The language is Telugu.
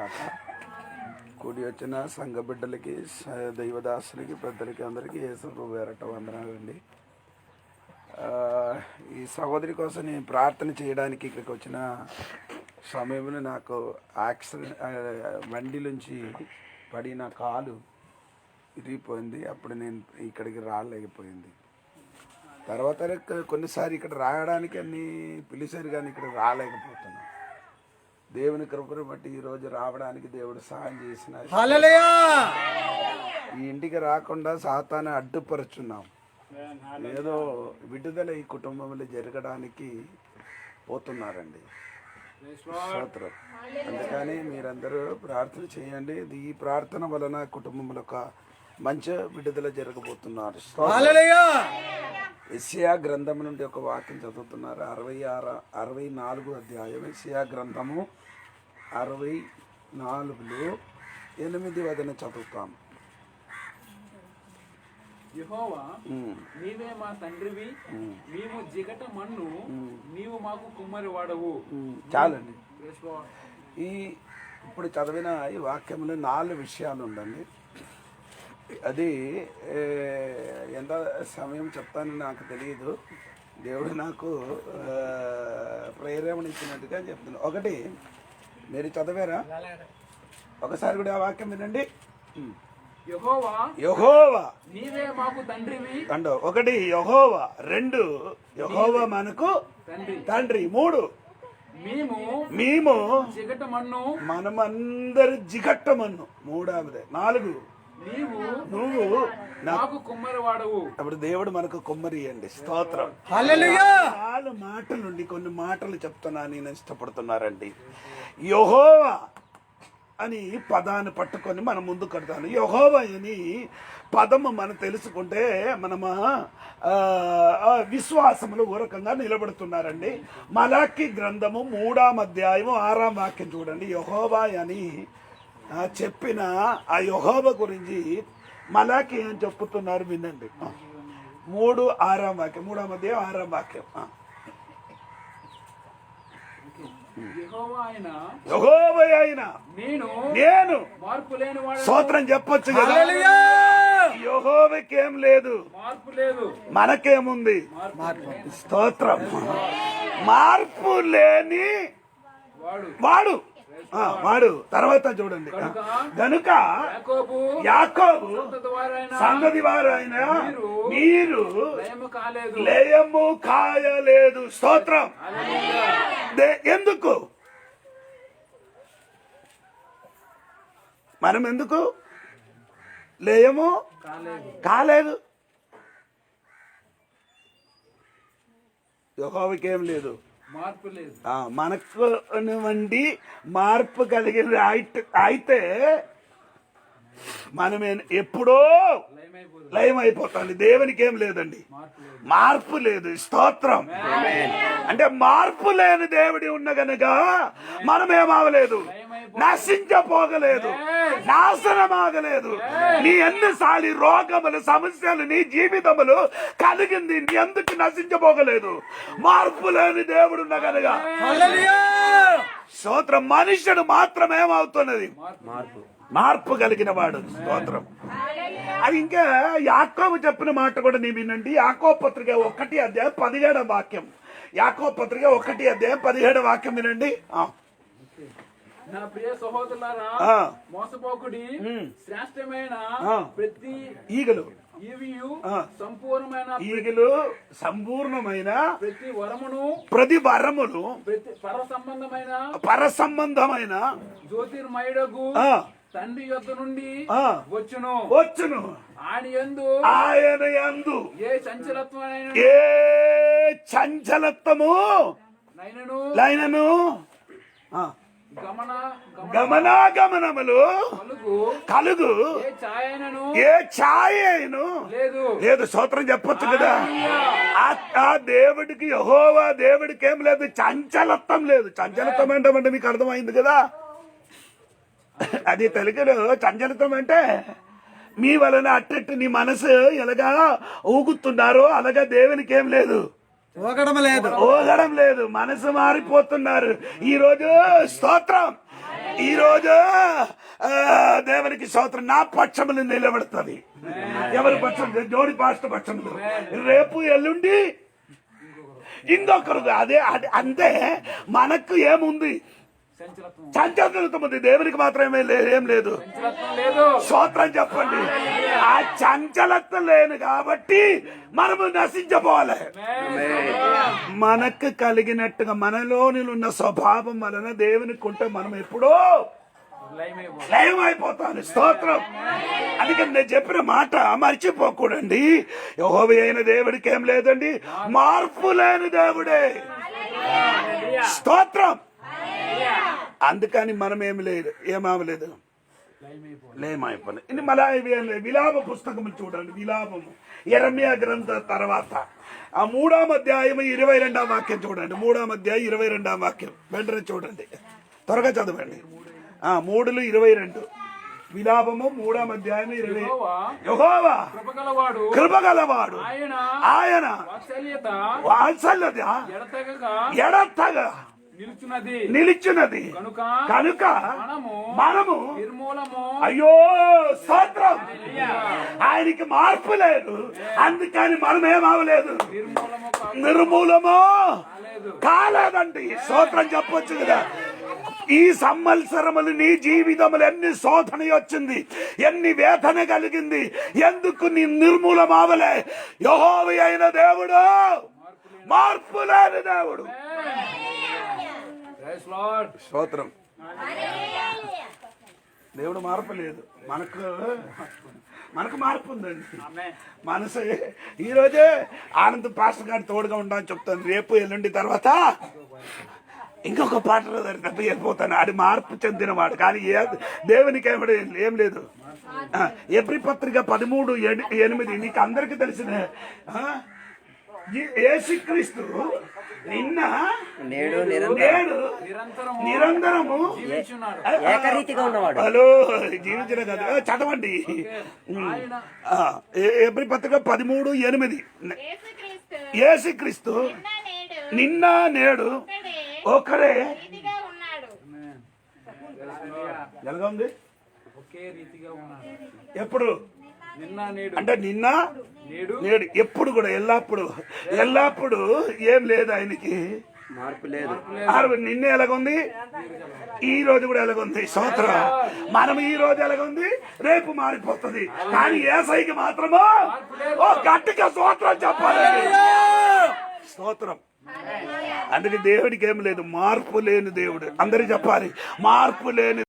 కాక. కూడి వచ్చిన సంఘ బిడ్డలకి, దైవదాసులకి, పెద్దలకి అందరికీ యేసు వేరట వందనాలండి. ఈ సహోదరి కోసం నేను ప్రార్థన చేయడానికి ఇక్కడికి వచ్చిన సమయంలో నాకు బండిలోంచి పడి నా కాలు ఇరిగిపోయింది. అప్పుడు నేను ఇక్కడికి రాలేకపోయింది. తర్వాత కొన్నిసారి ఇక్కడ రావడానికి అన్ని పిలిచారు కానీ ఇక్కడ రాలేకపోతున్నాను. దేవుని కృపను బట్టి ఈరోజు రావడానికి దేవుడు సహాయం చేసిన. ఈ ఇంటికి రాకుండా సాతాను అడ్డుపరుచున్నాం. ఏదో విడుదల ఈ కుటుంబంలో జరగడానికి పోతున్నారండి. స్తోత్రం. అందుకని మీరందరూ ప్రార్థన చేయండి. ఈ ప్రార్థన వలన కుటుంబంలో ఒక మంచి విడుదల జరగబోతున్నారు. యెషయా గ్రంథం నుండి ఒక వాక్యం చదువుతున్నారు. 64 అధ్యాయం యెషయా గ్రంథము 64లో 8 వచనం చదువుతాం. యెహోవా, నీవే మా తండ్రివి, మేము జిగట మన్ను, నీవు మాకు కుమ్మరి వాడవు. చాలండి. ఇప్పుడు చదివిన ఈ వాక్యంలో 4 విషయాలు ఉండండి. అది ఎంత సమయం చెప్తానని నాకు తెలియదు. దేవుడు నాకు ప్రేరణ ఇచ్చినట్టుగా చెప్తున్నాను. ఒకటి మీరు చదివారా? ఒకసారి కూడా ఆ వాక్యం వినండి. యెహోవా నీవే మాకు తండ్రివి అండో. ఒకటి యెహోవా, 2 యెహోవా మనకు తండ్రి, 3 మేము జిగట మన్ను, మనమందరి జిగట్టమన్ను, 3వది, 4 నువ్వు నాకు కుమ్మరి వాడవు. అప్పుడు దేవుడు మనకు కుమ్మరి అండి. స్తోత్రం. 4 మాటల నుండి కొన్ని మాటలు చెప్తున్నా నేను ఇష్టపడుతున్నారండి. యెహోవా అని పదాన్ని పట్టుకొని మనం ముందు కడతాను. యెహోవా అని పదము మనం తెలుసుకుంటే మనము విశ్వాసములు ఊరకంగా నిలబడుతున్నారండి. మలాకి గ్రంథము 3వ అధ్యాయము 6వ వాక్యం చూడండి. యెహోవా అని చెప్పిన ఆ యెహోవా గురించి మలాకి ఏం చెప్పుతున్నారు వినండి. 3:6వ వాక్యం, 3వ అధ్యాయం 6వ వాక్యం. యెహోవా అయినా నేను స్తోత్రం చెప్పొచ్చు కదా. యెహోవాకేం లేదు, మనకేముంది? స్తోత్రం. మార్పు లేని వాడు. తర్వాత చూడండి. గనుక యాకోబు సంగతి వారైన మీరు లయము కాయలేదు. స్తోత్రం. ఎందుకు? మనం ఎందుకు లయము కాలేదు? యెహోవాకేం లేదు, మనకు వండి మార్పు కలిగింది అయితే మనం ఎప్పుడో లయం అయిపోతుంది. దేవునికి ఏం లేదండి, మార్పు లేదు. స్తోత్రం. అంటే మార్పు లేని దేవుడి ఉన్న గనుక మనమేమవలేదు, నశించపోగలేదు, నాశనమాగలేదు. నీ ఎన్నిసార్లు రోగములు, సమస్యలు నీ జీవితములు కలిగింది, నీ ఎందుకు నశించపోగలేదు? మార్పు లేని దేవుడు ఉన్న గనుక. స్తోత్రం. మనుష్యుడు మాత్రం ఏమవుతున్నది? మార్పు కలిగిన వాడు. స్తోత్రం. అది ఇంకా యాకోబు చెప్పిన మాట కూడా నీ వినండి. యాకోబు పత్రిక 1 అధ్యాయం 17వ వాక్యం. యాకోబు పత్రిక 1 అధ్యాయం 17వ వాక్యం వినండి. నా ప్రియ సహోదరులారా, మోసపోకుడి. శ్రేష్టమైన ప్రతి ఈగలు సంపూర్ణమైన ప్రతి వరమును పర సంబంధమైన జ్యోతిర్మయుడగు తండ్రి యొద్ద నుండి వచ్చును. ఆయన యందు ఏ చంచలత్వము లైనను గమనాగమనములు కలుగు ఏ ఛాయను లేదు. స్తోత్రం చెప్పొచ్చు కదా. ఆ దేవుడికి, యెహోవా దేవుడికి ఏం లేదు, చంచలత్వం లేదు. చంచలత్వం అంటే మీకు అర్థమైంది కదా. అది తెలుగులో చంచలత్వం అంటే మీ వలన అట్టట్టు నీ మనసు ఎలాగా ఊగుతున్నారో అలాగా దేవునికి ఏం లేదు, ఊగడం లేదు. మనసు మారిపోతున్నారు ఈ రోజు. స్తోత్రం. ఈ రోజు దేవునికి స్తోత్రం నా పక్షములు నిలబడుతుంది. ఎవరి పక్షం? జోడి పాస్టర్ పక్షములు. రేపు ఎల్లుండి ఇంకొకరు. అదే అంతే. మనకు ఏముంది? చంచలత్వం ఉంది. దేవునికి మాత్రమే ఏం లేదు. స్తోత్రం చెప్పండి. ఆ చంచలత్వం లేను కాబట్టి మనము నశించబోవాలి. మనకు కలిగినట్టుగా మనలోని ఉన్న స్వభావం వలన దేవునికి ఉంటే మనం ఎప్పుడో లయం అయిపోతాను. స్తోత్రం. అందుకని నేను చెప్పిన మాట మర్చిపోకూడండి. యెహోవా అయిన దేవుడికి ఏం లేదండి, మార్పు లేని దేవుడే. స్తోత్రం. అందుకని మనం ఏమవలేదు, లేమైపోయింది. ఇది మళ్ళా విలాప పుస్తకం చూడండి. విలాపము యెరెమీయా గ్రంథ తర్వాత 3వ అధ్యాయం 22వ వాక్యం చూడండి. 3వ అధ్యాయం 22వ వాక్యం వెంటనే చూడండి. త్వరగా చదవండి. 3:22 విలాపము 3వ అధ్యాయం 20. యెహోవా కృపగలవాడు, ఆయన వాత్సల్యత ఎడతెగక నిలిచినది కనుక మనము అయ్యో స్తోత్రం. ఆయనకి మార్పు లేదు, అందుకని మనం ఏమవలేదు, నిర్మూలము కాలేదండి. స్తోత్రం చెప్పొచ్చు కదా. ఈ సంవత్సరములు నీ జీవితములు ఎన్ని శోధన వచ్చింది, ఎన్ని వేదన కలిగింది, ఎందుకు నీ నిర్మూలం అవలే? యెహోవా అయిన దేవుడు మార్పు లేని దేవుడు. స్తోత్రం. దేవుడు మార్పు లేదు. మనకు మార్పు ఉందండి. మనసు ఈరోజే ఆనంద్ పాస్టర్ గారి తోడుగా ఉండాలని చెప్తాను. రేపు ఎల్లుండి తర్వాత ఇంకొక పాటలో తప్ప వెళ్ళిపోతాను. అది మార్పు చెందినవాడు. కానీ దేవునికి ఏం లేదు. ఎబ్రీ పత్రిక 13:8 నీకు అందరికి తెలిసిన యేసుక్రీస్తు నిన్న నేడు నిరంతరము ఏకరీతిగా ఉన్నవాడు. హలో జీవించిన కదా. చదవండి. ఎబ్రీ పత్రిక 13:8 యేసుక్రీస్తు నిన్న నేడు ఒకరే. ఎలాగా ఉంది? ఎప్పుడు అంటే నిన్న నేడు ఎప్పుడు కూడా ఎల్లప్పుడు ఏం లేదు ఆయనకి, మార్పు లేదు. నిన్న ఎలాగుంది, ఈ రోజు కూడా ఎలాగుంది. స్తోత్రం. మనం ఈ రోజు ఎలాగుంది, రేపు మారిపోతుంది. కానీ యేసయ్యకి మాత్రము గట్టిగా స్తోత్రం చెప్పాలండి. స్తోత్రం. అందుకే దేవుడికి ఏం లేదు, మార్పు లేని దేవుడు. అందరూ చెప్పాలి, మార్పు లేని